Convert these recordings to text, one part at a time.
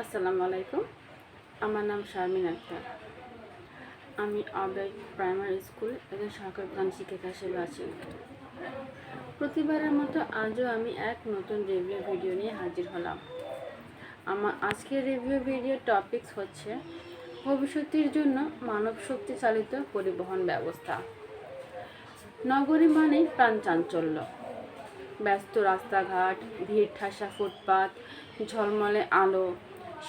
আসসালামু আলাইকুম। আমার নাম শারমিন আক্তার। আমি আবেগ প্রাইমারি স্কুল একজন সহকারী প্রধান শিক্ষিকা হিসেবে আছি। প্রতিবারের মতো আজও আমি এক নতুন রিভিউ ভিডিও নিয়ে হাজির হলাম। আমার আজকের রিভিউ ভিডিওর টপিকস হচ্ছে ভবিষ্যতের জন্য মানব শক্তি চালিত পরিবহন ব্যবস্থা। নগরী মানেই প্রাণ চাঞ্চল্য, ব্যস্ত রাস্তাঘাট, ভিড় ঠাসা ফুটপাত, ঝলমলে আলো,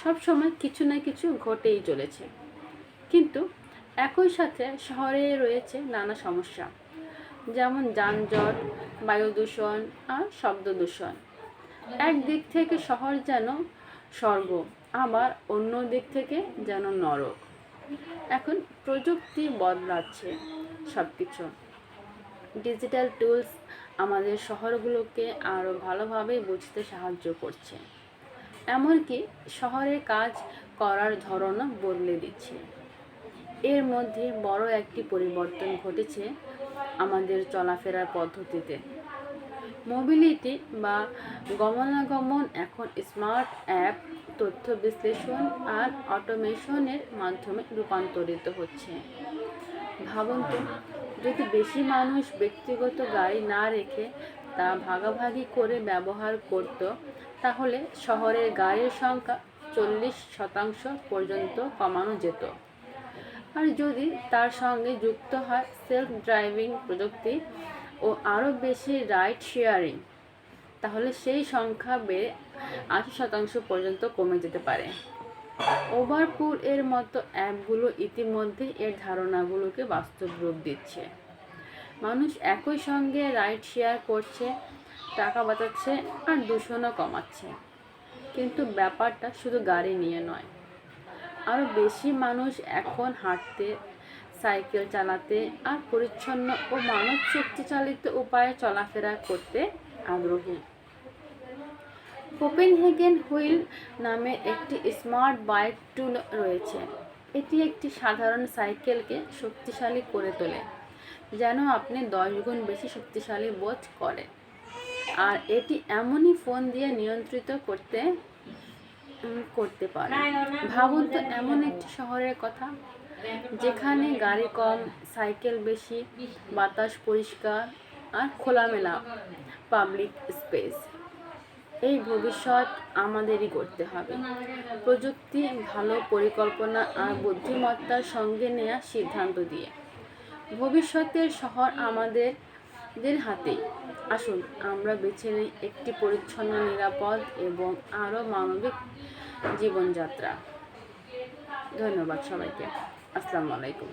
সব সময় কিছু না কিছু ঘটেই চলেছে। কিন্তু একই সাথে শহরে রয়েছে নানা সমস্যা, যেমন যানজট, বায়ু দূষণ আর শব্দ দূষণ। একদিক থেকে শহর যেন স্বর্গ, আবার অন্য দিক থেকে যেন নরক। এখন প্রযুক্তি বদলাচ্ছে সব কিছু। ডিজিটাল টুলস আমাদের শহরগুলোকে আরও ভালোভাবে বুঝতে সাহায্য করছে, এমনকি শহরের কাজ করার ধরনও বদলে দিচ্ছে। এর মধ্যে বড় একটি পরিবর্তন ঘটেছে আমাদের চলাফেরার পদ্ধতিতে। মোবিলিটি বা গমনাগমন এখন স্মার্ট অ্যাপ, তথ্য বিশ্লেষণ আর অটোমেশনের মাধ্যমে রূপান্তরিত হচ্ছে। ভাবুন তো, যদি বেশি মানুষ ব্যক্তিগত গাড়ি না রেখে তা ভাগাভাগি করে ব্যবহার করত, তাহলে শহরের গাড়ির সংখ্যা 40% পর্যন্ত কমানো যেত। আর যদি তার সঙ্গে যুক্ত হয় সেলফ ড্রাইভিং প্রযুক্তি ও আরও বেশি রাইড শেয়ারিং, তাহলে সেই সংখ্যা বেড়ে 80% পর্যন্ত কমে যেতে পারে। ওভারপুল এর মতো অ্যাপগুলো ইতিমধ্যে এর ধারণাগুলোকে বাস্তব রূপ দিচ্ছে। মানুষ একই সঙ্গে রাইড শেয়ার করছে, টাকা বাঁচাচ্ছে আর দূষণও কমাচ্ছে। কিন্তু ব্যাপারটা শুধু গাড়ি নিয়ে নয়, আরও বেশি মানুষ এখন হাঁটতে, সাইকেল চালাতে আর পরিচ্ছন্ন ও মানব শক্তি চালিত উপায়ে চলাফেরা করতে আগ্রহী। কোপেনহেগেন হুইল নামে একটি স্মার্ট বাইক টুল রয়েছে। এটি একটি সাধারণ সাইকেলকে শক্তিশালী করে তোলে, যেন আপনি 10 গুণ বেশি শক্তিশালী বোধ করেন। আর এটি এমনই ফোন দিয়ে নিয়ন্ত্রিত করতে পারে। ভাবুন তো, এমন একটি শহরের কথা যেখানে গাড়ি কম, সাইকেল বেশি, বাতাস পরিষ্কার আর খোলামেলা পাবলিক স্পেস। এই ভবিষ্যৎ আমাদেরই করতে হবে। প্রযুক্তি, ভালো পরিকল্পনা আর বুদ্ধিমত্তার সঙ্গে নেওয়া সিদ্ধান্ত দিয়ে। ভবিষ্যতের শহর আমাদের হাতেই। আসুন আমরা বেছে নিই একটি পরিচ্ছন্ন, নিরাপদ এবং আরও মানবিক জীবনযাত্রা। ধন্যবাদ সবাইকে। আসসালামু আলাইকুম।